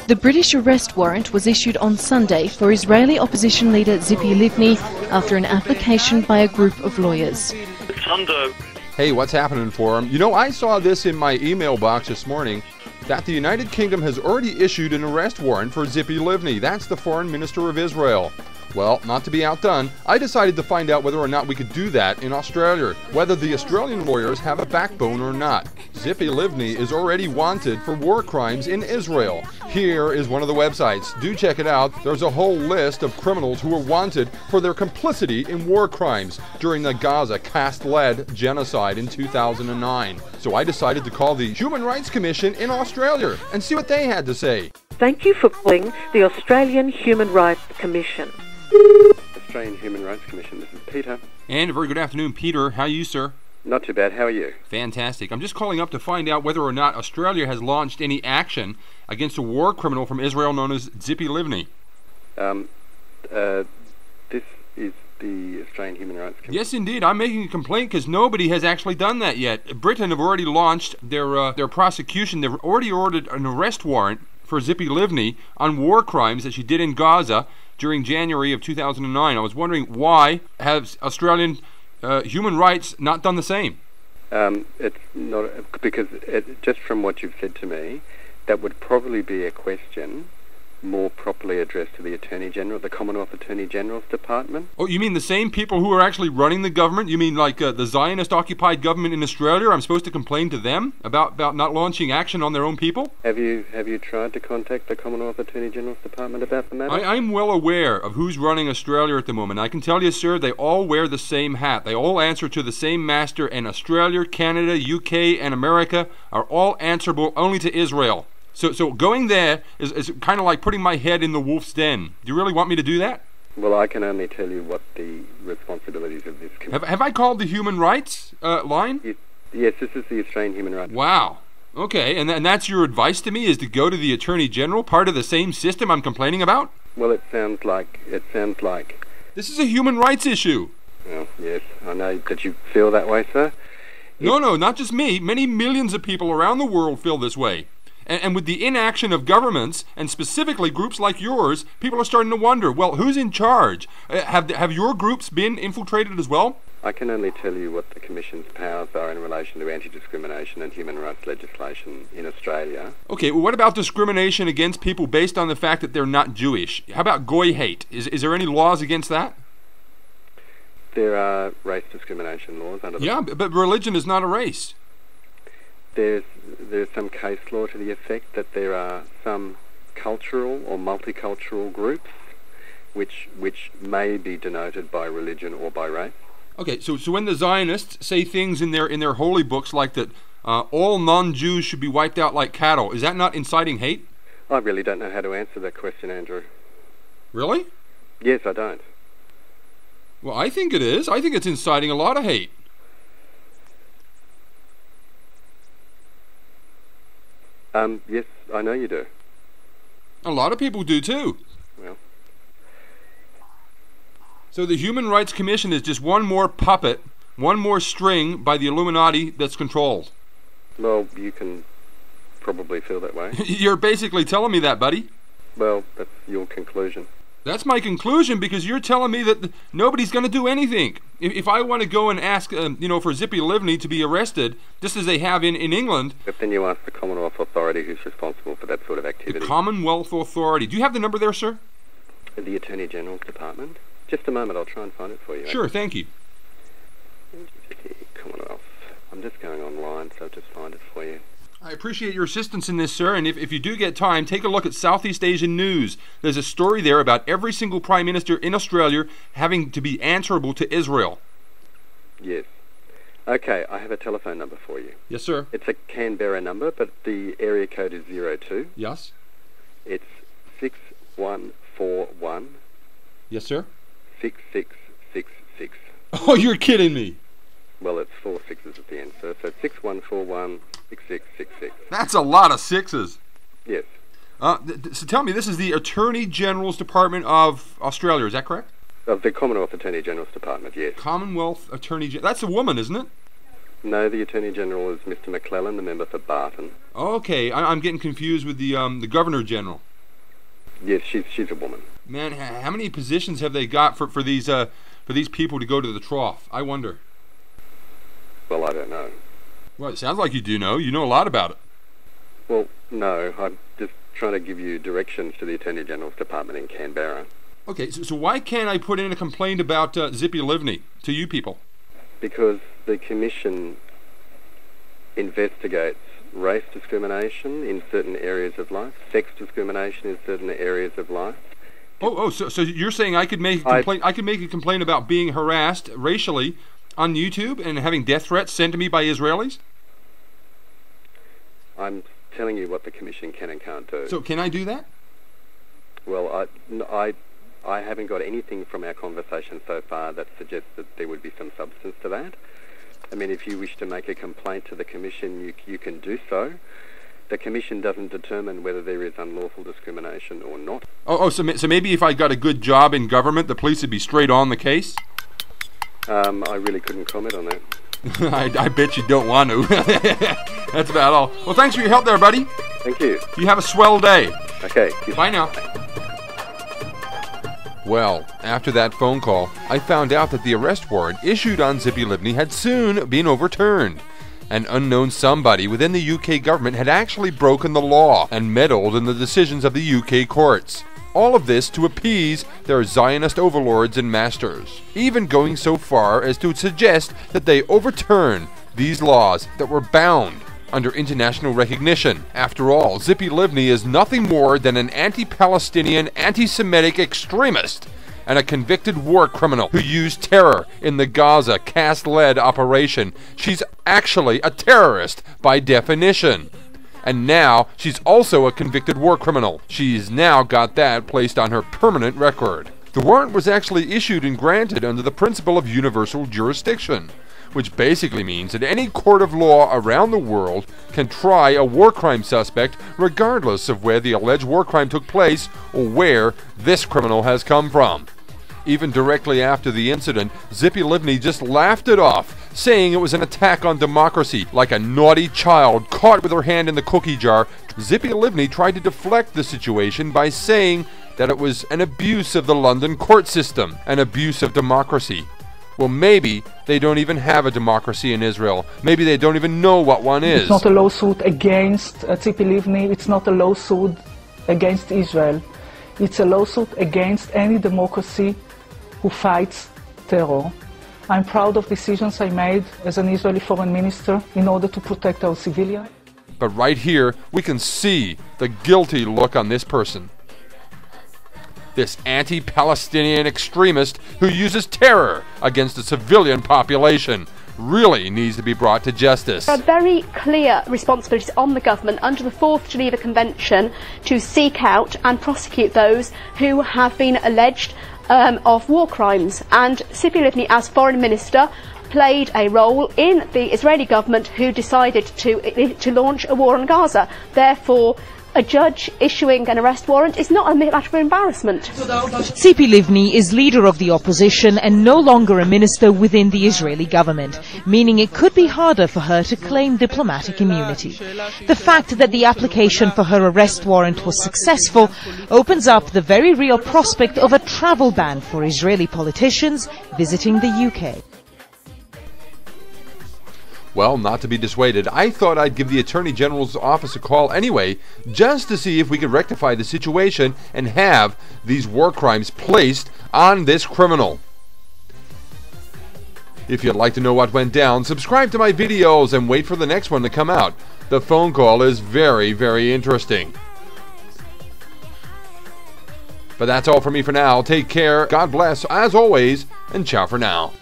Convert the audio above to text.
The British arrest warrant was issued on Sunday for Israeli opposition leader Tzipi Livni after an application by a group of lawyers. Hey, what's happening, Forum? You know, I saw this in my email box this morning that the United Kingdom has already issued an arrest warrant for Tzipi Livni. That's the foreign minister of Israel. Well, not to be outdone, I decided to find out whether or not we could do that in Australia, whether the Australian lawyers have a backbone or not. Tzipi Livni is already wanted for war crimes in Israel. Here is one of the websites. Do check it out. There's a whole list of criminals who were wanted for their complicity in war crimes during the GAZA caste-led genocide in 2009. So I decided to call the Human Rights Commission in Australia and see what they had to say. Thank you for calling the Australian Human Rights Commission. Australian Human Rights Commission, this is Peter. And a very good afternoon, Peter. How are you, sir? Not too bad, how are you? Fantastic. I'm just calling up to find out whether or not Australia has launched any action against a war criminal from Israel known as Tzipi Livni. This is the Australian Human Rights Commission. Yes, indeed. I'm making a complaint because nobody has actually done that yet. Britain have already launched their prosecution. They've already ordered an arrest warrant for Tzipi Livni on war crimes that she did in Gaza during January of 2009. I was wondering, why has Australian human rights not done the same? It's not, because just from what you've said to me, that would probably be a question more properly addressed to the Attorney General, the Commonwealth Attorney General's Department. Oh, you mean the same people who are actually running the government? You mean like the Zionist-occupied government in Australia? I'm supposed to complain to them about not launching action on their own people? Have you tried to contact the Commonwealth Attorney General's Department about the matter? I'm well aware of who's running Australia at the moment. I can tell you, sir, they all wear the same hat. They all answer to the same master, and Australia, Canada, UK, and America are all answerable only to Israel. So going there is kind of like putting my head in the wolf's den. Do you really want me to do that? Well, I can only tell you what the responsibilities of this committee. Have I called the human rights line? Yes, this is the Australian Human Rights. Wow. Okay, and that's your advice to me, is to go to the Attorney General, part of the same system I'm complaining about? Well, it sounds like... This is a human rights issue. Well, yes, I know. Did you feel that way, sir? No, not just me. Many millions of people around the world feel this way. And with the inaction of governments, and specifically groups like yours, people are starting to wonder, well, who's in charge? Have your groups been infiltrated as well? I can only tell you what the Commission's powers are in relation to anti-discrimination and human rights legislation in Australia. Okay, well, what about discrimination against people based on the fact that they're not Jewish? How about goy hate? Is there any laws against that? There are race discrimination laws under the... Yeah, but religion is not a race. There's some case law to the effect that there are some cultural or multicultural groups which may be denoted by religion or by race. Okay, so when the Zionists say things in their holy books like that all non-Jews should be wiped out like cattle, is that not inciting hate? I really don't know how to answer that question, Andrew. Really? Yes, I don't. Well, I think it is. I think it's inciting a lot of hate. Yes, I know you do. A lot of people do too. Well. So the Human Rights Commission is just one more puppet, one more string by the Illuminati that's controlled. Well, you can probably feel that way. You're basically telling me that, buddy. Well, that's your conclusion. That's my conclusion, because you're telling me that nobody's going to do anything. If I want to go and ask, for Tzipi Livni to be arrested, just as they have in England... But then you ask the Commonwealth Authority who's responsible for that sort of activity. The Commonwealth Authority. Do you have the number there, sir? The Attorney General's Department. Just a moment, I'll try and find it for you. Sure, thank you. Commonwealth. I'm just going online, so I'll just find it for you. I appreciate your assistance in this, sir, and if you do get time, take a look at Southeast Asian News. There's a story there about every single Prime Minister in Australia having to be answerable to Israel. Yes. Okay, I have a telephone number for you. Yes, sir. It's a Canberra number, but the area code is 02. Yes. It's 6141. Yes, sir. 6666. Oh, you're kidding me. Well, it's 4 sixes at the end, sir. So 6141 6666. That's a lot of sixes. Yes. So tell me, this is the Attorney General's Department of Australia, is that correct? Of the Commonwealth Attorney General's Department, yes. Commonwealth Attorney General. That's a woman, isn't it? No, the Attorney General is Mr. McClellan, the member for Barton. Okay, I'm getting confused with the Governor General. Yes, she's a woman. Man, how many positions have they got for these people to go to the trough? I wonder. Well, I don't know. Well, it sounds like you do know. You know a lot about it. Well, no, I'm just trying to give you directions to the Attorney General's Department in Canberra. Okay, so why can't I put in a complaint about Tzipi Livni to you people? Because the Commission investigates race discrimination in certain areas of life, sex discrimination in certain areas of life. So you're saying I could make a complaint? I could make a complaint about being harassed racially on YouTube and having death threats sent to me by Israelis? I'm telling you what the Commission can and can't do. So can I do that? Well, I haven't got anything from our conversation so far that suggests that there would be some substance to that. I mean, if you wish to make a complaint to the Commission, you can do so. The Commission doesn't determine whether there is unlawful discrimination or not. So maybe if I got a good job in government, the police would be straight on the case? I really couldn't comment on that. I bet you don't want to. That's about all. Well, thanks for your help there, buddy. Thank you. You have a swell day. Okay. Bye now. Well, after that phone call, I found out that the arrest warrant issued on Tzipi Livni had soon been overturned. An unknown somebody within the UK government had actually broken the law and meddled in the decisions of the UK courts. All of this to appease their Zionist overlords and masters, even going so far as to suggest that they overturn these laws that were bound under international recognition. After all, Tzipi Livni is nothing more than an anti-Palestinian, anti-Semitic extremist and a convicted war criminal who used terror in the Gaza caste-led operation. She's actually a terrorist by definition. And now she's also a convicted war criminal. She's now got that placed on her permanent record. The warrant was actually issued and granted under the principle of universal jurisdiction, which basically means that any court of law around the world can try a war crime suspect regardless of where the alleged war crime took place or where this criminal has come from. Even directly after the incident, Tzipi Livni just laughed it off, saying it was an attack on democracy. Like a naughty child caught with her hand in the cookie jar, Tzipi Livni tried to deflect the situation by saying that it was an abuse of the London court system, an abuse of democracy. Well, maybe they don't even have a democracy in Israel. Maybe they don't even know what one is. It's not a lawsuit against Tzipi Livni. It's not a lawsuit against Israel. It's a lawsuit against any democracy who fights terror. I'm proud of decisions I made as an Israeli foreign minister in order to protect our civilians. But right here, we can see the guilty look on this person. This anti-Palestinian extremist who uses terror against the civilian population really needs to be brought to justice. There are very clear responsibilities on the government under the 4th Geneva Convention to seek out and prosecute those who have been alleged of war crimes, and Tzipi Livni, as foreign minister, played a role in the Israeli government who decided to launch a war on Gaza. Therefore, a judge issuing an arrest warrant is not a matter of embarrassment. Tzipi Livni is leader of the opposition and no longer a minister within the Israeli government, meaning it could be harder for her to claim diplomatic immunity. The fact that the application for her arrest warrant was successful opens up the very real prospect of a travel ban for Israeli politicians visiting the UK. Well, not to be dissuaded, I thought I'd give the Attorney General's office a call anyway, just to see if we could rectify the situation and have these war crimes placed on this criminal. If you'd like to know what went down, subscribe to my videos and wait for the next one to come out. The phone call is very, very interesting. But that's all for me for now. Take care, God bless, as always, and ciao for now.